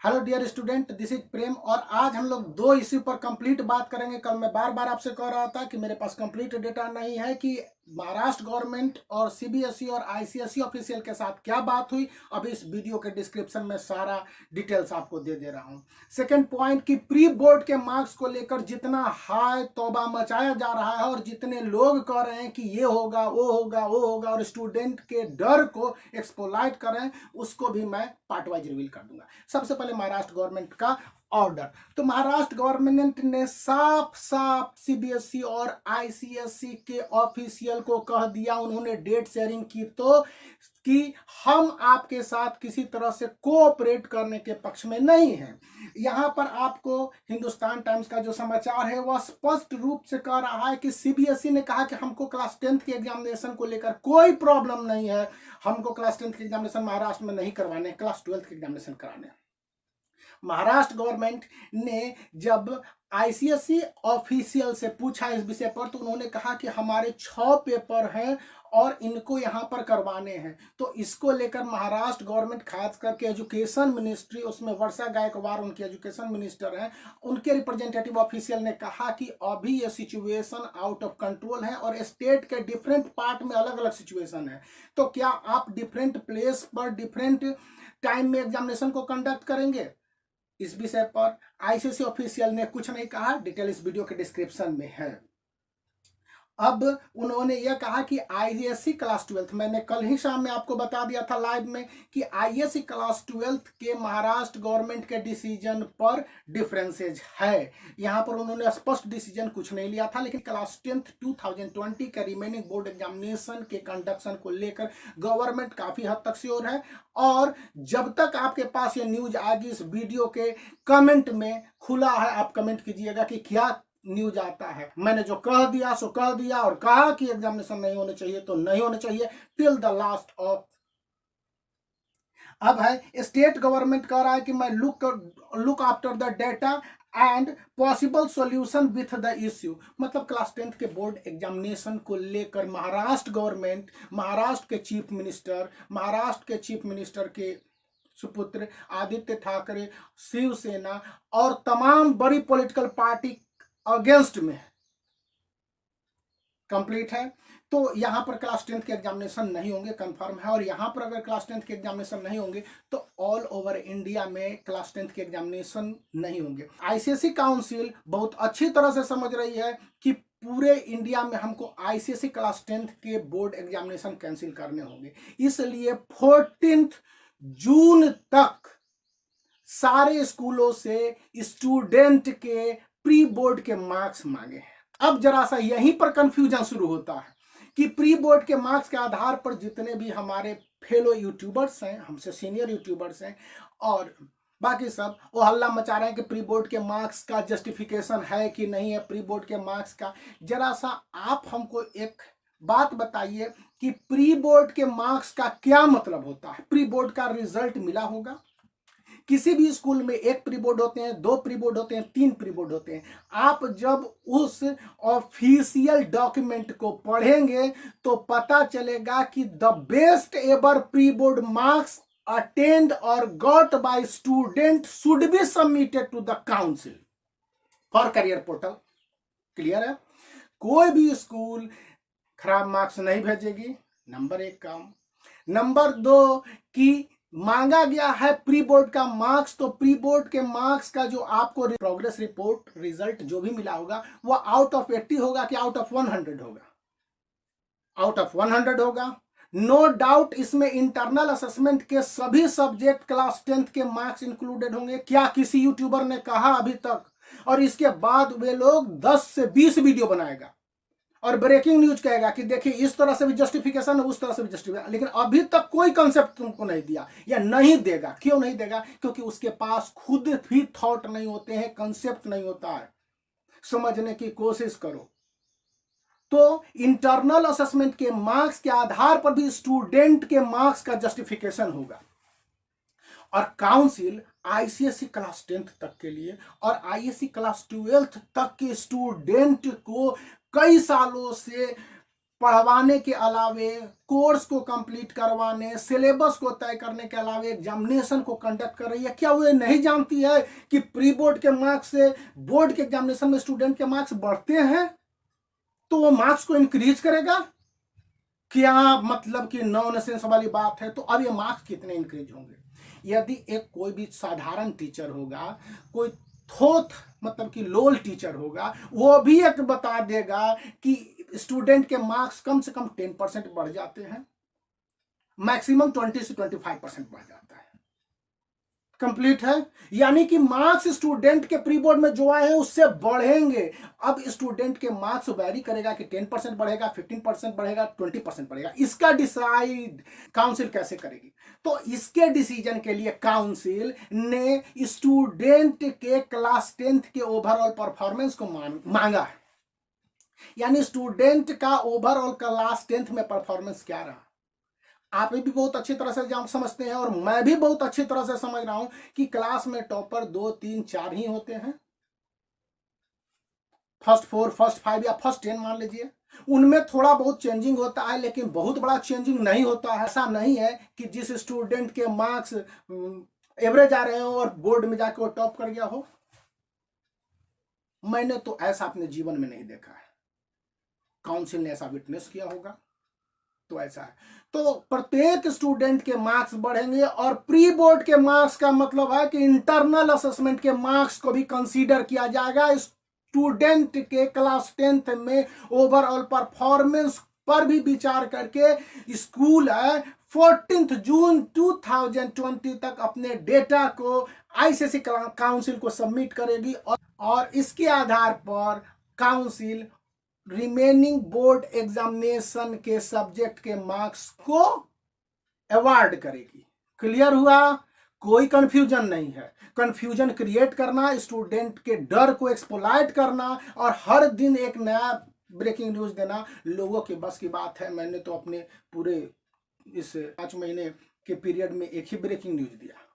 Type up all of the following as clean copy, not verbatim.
Hello dear student, this is Prem. और आज हम लोग दो इश्यू पर कंप्लीट बात करेंगे। कल मैं बार बार आपसे कह रहा था कि मेरे पास कंप्लीट डेटा नहीं है कि महाराष्ट्र गवर्नमेंट और सीबीएसई और आईसीएसई ऑफिशियल के साथ क्या बात हुई। अभी इस वीडियो के डिस्क्रिप्शन में सारा डिटेल्स आपको दे दे रहा हूं। सेकंड पॉइंट कि प्री बोर्ड के मार्क्स को लेकर जितना हाय तौबा मचाया जा रहा है और जितने लोग कह रहे हैं कि ये होगा वो होगा वो होगा और स्टूडेंट के डर को एक्सप्लॉइट कर रहे हैं, उसको भी मैं पार्ट वाइज रिवील कर दूंगा। सबसे पहले महाराष्ट्र गवर्नमेंट का ऑर्डर। तो महाराष्ट्र गवर्नमेंट ने साफ साफ सीबीएसई और आईसीएसई के ऑफिशियल को कह दिया, उन्होंने डेट शेयरिंग की तो कि हम आपके साथ किसी तरह से कोऑपरेट करने के पक्ष में नहीं हैं। यहां पर आपको हिंदुस्तान टाइम्स का जो समाचार है वह स्पष्ट रूप से कह रहा है कि सीबीएसई ने कहा कि हमको क्लास 10th के एग्जामिनेशन को लेकर कोई प्रॉब्लम नहीं है, हमको क्लास 10th के एग्जामिनेशन महाराष्ट्र में नहीं करवाने, क्लास 12th के एग्जामिनेशन कराने। महाराष्ट्र गवर्नमेंट ने जब आईसीएसई ऑफिशियल से पूछा इस विषय पर तो उन्होंने कहा कि हमारे 6 पेपर हैं और इनको यहां पर करवाने हैं। तो इसको लेकर महाराष्ट्र गवर्नमेंट, खास करके एजुकेशन मिनिस्ट्री, उसमें वर्षा गायकवाड़ उनके एजुकेशन मिनिस्टर हैं, उनके रिप्रेजेंटेटिव ऑफिशियल ने कहा कि अभी ये सिचुएशन आउट ऑफ कंट्रोल है और स्टेट के डिफरेंट पार्ट में अलग अलग सिचुएशन है। तो क्या आप डिफरेंट प्लेस पर डिफरेंट टाइम में एग्जामिनेशन को कंडक्ट करेंगे? इस विषय पर आईसीएसई ऑफिशियल ने कुछ नहीं कहा, डिटेल इस वीडियो के डिस्क्रिप्शन में है। अब उन्होंने यह कहा कि आईएससी क्लास 12th, मैंने कल ही शाम में आपको बता दिया था लाइव में कि आईएससी क्लास 12th के महाराष्ट्र गवर्नमेंट के डिसीजन पर डिफरेंसेज है। यहां पर उन्होंने स्पष्ट डिसीजन कुछ नहीं लिया था, लेकिन क्लास 10th 2020 के रिमेनिंग बोर्ड एग्जामिनेशन के कंडक्शन को लेकर गवर्नमेंट काफी हद तक श्योर है। और जब तक आपके पास ये न्यूज आएगी, इस वीडियो के कमेंट में खुला है, आप कमेंट कीजिएगा कि क्या न्यूज आता है। मैंने जो कह दिया सो कह दिया और कहा कि एग्जामिनेशन नहीं होने चाहिए तो नहीं होने चाहिए टिल द लास्ट ऑफ। अब है स्टेट गवर्नमेंट कह रहा है कि मैं look after the data and possible solution with the issue. मतलब क्लास 10th के बोर्ड एग्जामिनेशन को लेकर महाराष्ट्र गवर्नमेंट, महाराष्ट्र के चीफ मिनिस्टर के सुपुत्र आदित्य ठाकरे, शिवसेना और तमाम बड़ी पॉलिटिकल पार्टी अगेंस्ट में कंप्लीट है। तो यहां पर क्लास 10th के एग्जामिनेशन नहीं होंगे, कंफर्म है। और यहां पर अगर क्लास 10th के एग्जामिनेशन नहीं होंगे तो ऑल ओवर इंडिया में क्लास 10th के एग्जामिनेशन नहीं होंगे। आईसीएसई काउंसिल बहुत अच्छी तरह से समझ रही है कि पूरे इंडिया में हमको आईसीएसई क्लास 10th के बोर्ड एग्जामिनेशन कैंसिल करने होंगे, इसलिए 14 जून तक सारे स्कूलों से स्टूडेंट के प्री बोर्ड के मार्क्स मांगे हैं। अब जरा सा यहीं पर कंफ्यूजन शुरू होता है कि प्री बोर्ड के मार्क्स के आधार पर जितने भी हमारे फेलो यूट्यूबर्स हैं, हमसे सीनियर यूट्यूबर्स हैं और बाकी सब, वो हल्ला मचा रहे हैं कि प्री बोर्ड के मार्क्स का जस्टिफिकेशन है कि नहीं है प्री बोर्ड के मार्क्स का। जरा सा आप हमको एक बात बताइए कि प्री बोर्ड के मार्क्स का क्या मतलब होता है। प्री बोर्ड का रिजल्ट मिला होगा, किसी भी स्कूल में 1 प्री बोर्ड होते हैं, 2 प्री बोर्ड होते हैं, 3 प्री बोर्ड होते हैं। आप जब उस ऑफिशियल डॉक्यूमेंट को पढ़ेंगे तो पता चलेगा कि the best ever pre board marks attend और got by student should be submitted to the council for career portal. Clear है? कोई भी स्कूल खराब मार्क्स नहीं भेजेगी, नंबर 1 काम। नंबर 2 कि मांगा गया है प्री बोर्ड का मार्क्स, तो प्री बोर्ड के मार्क्स का जो आपको प्रोग्रेस रिपोर्ट रिजल्ट जो भी मिला होगा वो आउट ऑफ 80 होगा कि आउट ऑफ 100 होगा? आउट ऑफ 100 होगा। नो डाउट इसमें इंटरनल असेसमेंट के सभी सब्जेक्ट क्लास 10th के मार्क्स इंक्लूडेड होंगे। क्या किसी यूट्यूबर ने कहा अभी तक? और इसके बाद वे लोग 10 से 20 वीडियो बनाएगा और ब्रेकिंग न्यूज कहेगा कि देखिए इस तरह से भी जस्टिफिकेशन है, उस तरह से भी जस्टिफिकेशन, लेकिन अभी तक कोई कंसेप्ट तुमको नहीं दिया या नहीं देगा। क्यों नहीं देगा? क्योंकि उसके पास खुद भी थॉट नहीं होते हैं, कंसेप्ट नहीं होता है। समझने की कोशिश करो। तो इंटरनल असेसमेंट के मार्क्स के आधार पर भी स्टूडेंट के मार्क्स का जस्टिफिकेशन होगा। और काउंसिल आईसीएसई क्लास 10th तक के लिए और आईएससी क्लास 12th तक के स्टूडेंट को कई सालों से पढ़वाने के अलावे, कोर्स को कंप्लीट करवाने, सिलेबस को तय करने के अलावे एग्जामिनेशन को कंडक्ट कर रही है। क्या वो नहीं जानती है कि प्री बोर्ड के मार्क्स से बोर्ड के एग्जामिनेशन में स्टूडेंट के मार्क्स बढ़ते हैं? तो वो मार्क्स को इंक्रीज करेगा। क्या मतलब कि नॉनसेंस वाली बात है। तो अब ये मार्क्स कितने इंक्रीज होंगे? यदि एक कोई भी साधारण टीचर होगा, कोई थोथ मतलब कि लोल टीचर होगा, वो भी एक बता देगा कि स्टूडेंट के मार्क्स कम से कम 10% बढ़ जाते हैं, मैक्सिमम 20 से 25% बढ़ जाता है। कंप्लीट है। यानी कि मार्क्स स्टूडेंट के प्री बोर्ड में जो आए हैं उससे बढ़ेंगे। अब स्टूडेंट के मार्क्स वेरी करेगा कि 10% बढ़ेगा, 15% बढ़ेगा, 20% बढ़ेगा। इसका डिसाइड काउंसिल कैसे करेगी? तो इसके डिसीजन के लिए काउंसिल ने स्टूडेंट के क्लास 10th के ओवरऑल परफॉर्मेंस को मांगा है। यानी स्टूडेंट का ओवरऑल क्लास 10th में परफॉर्मेंस क्या रहा। आप भी बहुत अच्छी तरह से जान समझते हैं और मैं भी बहुत अच्छी तरह से समझ रहा हूं कि क्लास में टॉपर 2, 3, 4 ही होते हैं। फर्स्ट 4, फर्स्ट 5 या फर्स्ट 10 मान लीजिए। उनमें थोड़ा बहुत चेंजिंग होता है, लेकिन बहुत बड़ा चेंजिंग नहीं होता है। ऐसा नहीं है कि जिस स्टूडेंट के मार्क्स एवरेज आ रहे हो और बोर्ड में जाकर वो टॉप कर गया हो। मैंने तो ऐसा अपने जीवन में नहीं देखा है, काउंसिल ने ऐसा विटनेस किया होगा। तो ऐसा है। तो प्रत्येक स्टूडेंट के मार्क्स बढ़ेंगे और प्री बोर्ड के मार्क्स का मतलब है कि इंटरनल असेसमेंट के मार्क्स को भी कंसीडर किया जाएगा। स्टूडेंट के क्लास 10th में ओवरऑल परफॉर्मेंस पर भी विचार करके स्कूल है 14 जून 2020 तक अपने डेटा को आईसीएसई काउंसिल को सबमिट करेगी और इसके आधार पर काउंसिल रिमेनिंग बोर्ड एग्जामिनेशन के सब्जेक्ट के मार्क्स को अवार्ड करेगी। क्लियर हुआ? कोई कंफ्यूजन नहीं है। कंफ्यूजन क्रिएट करना, स्टूडेंट के डर को एक्सप्लॉइट करना और हर दिन एक नया ब्रेकिंग न्यूज देना लोगों की बस की बात है। मैंने तो अपने पूरे इस 5 महीने के पीरियड में एक ही ब्रेकिंग न्यूज दिया।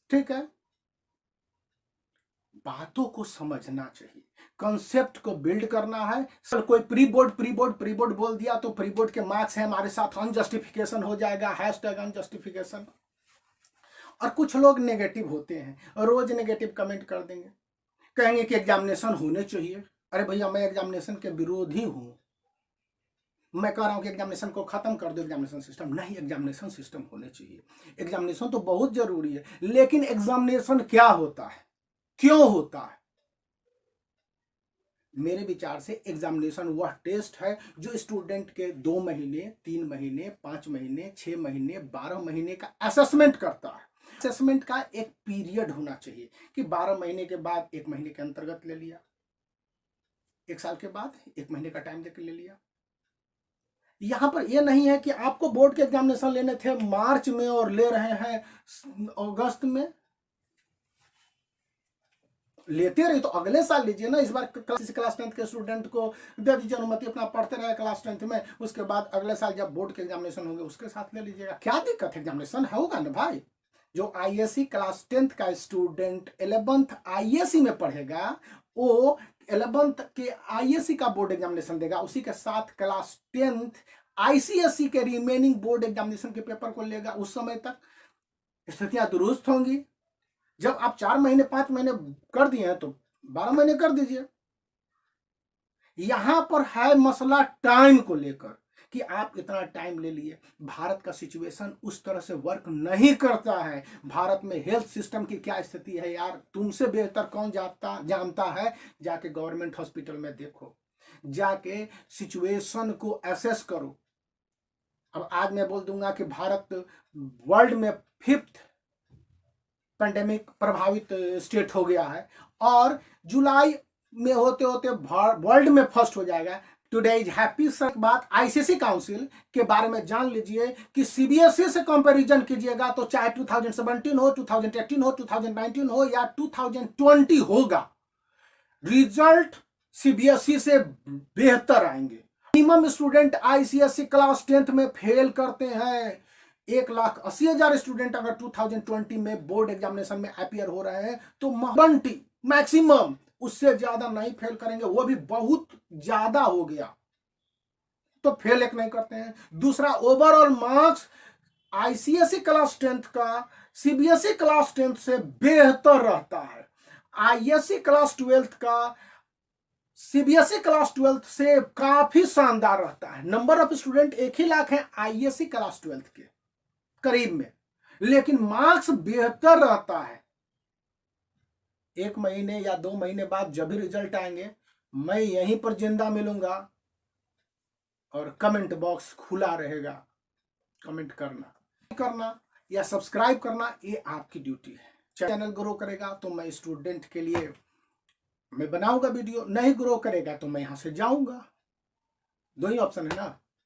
ठीक है, बातों को समझना चाहिए, कंसेप्ट को बिल्ड करना है। सर कोई प्री बोर्ड बोल दिया तो प्री बोर्ड के मार्क्स हैं हमारे साथ अनजस्टिफिकेशन हो जाएगा, हैशटैग अनजस्टिफिकेशन। और कुछ लोग नेगेटिव होते हैं, रोज नेगेटिव कमेंट कर देंगे, कहेंगे कि एग्जामिनेशन होने चाहिए। अरे भैया, मैं एग्जामिनेशन के विरोधी हूं। मैं कह रहा हूं कि एग्जामिनेशन को खत्म कर दो, एग्जामिनेशन सिस्टम नहीं, एग्जामिनेशन सिस्टम होने चाहिए। एग्जामिनेशन तो बहुत जरूरी है, लेकिन एग्जामिनेशन क्या होता है, क्यों होता है? मेरे विचार से एग्जामिनेशन वह टेस्ट है जो स्टूडेंट के 2 महीने, 3 महीने, 5 महीने, 6 महीने, 12 महीने का असेसमेंट करता है। असेसमेंट का एक पीरियड होना चाहिए कि 12 महीने के बाद 1 महीने के अंतर्गत ले लिया, 1 साल के बाद 1 महीने का टाइम देकर ले लिया। यहां पर यह नहीं है कि आपको बोर्ड के एग्जामिनेशन लेने थे मार्च में और ले रहे हैं अगस्त में। लेते रहे तो अगले साल लीजिए ना। इस बार क्लास 10th के स्टूडेंट को दे दीजिए अनुमति, अपना पढ़ते रहे क्लास 10th में, उसके बाद अगले साल जब बोर्ड के एग्जामिनेशन होंगे उसके साथ ले लीजिएगा। क्या दिक्कत है? एग्जामिनेशन होगा ना भाई। जो आईएससी क्लास 10th का स्टूडेंट 11th आईएससी में पढ़ेगा, वो 11th के आईएससी का बोर्ड एग्जामिनेशन देगा, उसी के साथ क्लास 10th आईसीएससी के रिमेनिंग बोर्ड एग्जामिनेशन के पेपर को लेगा। उस समय तक स्थितियां दुरुस्त होंगी। जब आप 4 महीने 5 महीने कर दिए हैं तो 12 महीने कर दीजिए। यहां पर है मसला टाइम को लेकर कि आप इतना टाइम ले लिए। भारत का सिचुएशन उस तरह से वर्क नहीं करता है। भारत में हेल्थ सिस्टम की क्या स्थिति है यार, तुमसे बेहतर कौन जानता है। जाके गवर्नमेंट हॉस्पिटल में देखो, जाके सिचुएशन को एसेस करो। अब आज मैं बोल दूंगा कि भारत वर्ल्ड में 5th पेंडेमिक प्रभावित स्टेट हो गया है और जुलाई में होते होते वर्ल्ड में फर्स्ट हो जाएगा। टुडे इज हैप्पी सर बात आईसीएसई काउंसिल के बारे में जान लीजिए कि सीबीएसई से कंपैरिजन कीजिएगा तो चाहे 2017 हो, 2018 हो, 2019 हो या 2020 होगा, रिजल्ट सीबीएसई से बेहतर आएंगे। Minimum student ICSE class 10th में फेल करते हैं। 1,80,000 स्टूडेंट अगर 2020 में बोर्ड एग्जामिनेशन में अपियर हो रहे हैं तो मैक्सिमम, उससे ज्यादा नहीं फेल करेंगे। वो भी बहुत ज्यादा हो गया। तो फेल एक नहीं करते हैं। दूसरा, overall marks ICSE class 10th का सीबीएसई क्लास 10th से बेहतर रहता है। आईएससी क्लास 12th का सीबीएसई क्लास 12th से काफी शानदार रहता है। नंबर ऑफ स्टूडेंट 1 ही लाख है आईएससी क्लास 12th के करीब में, लेकिन मार्क्स बेहतर रहता है। 1 महीने या 2 महीने बाद जब भी रिजल्ट आएंगे, मैं यहीं पर जिंदा मिलूंगा और कमेंट बॉक्स खुला रहेगा। कमेंट करना या सब्सक्राइब करना ये आपकी ड्यूटी है। चैनल ग्रो करेगा तो मैं स्टूडेंट के लिए मैं बनाऊंगा वीडियो, नहीं ग्रो करेगा तो मैं यहां से जाऊंगा। दो ही ऑप्शन है ना।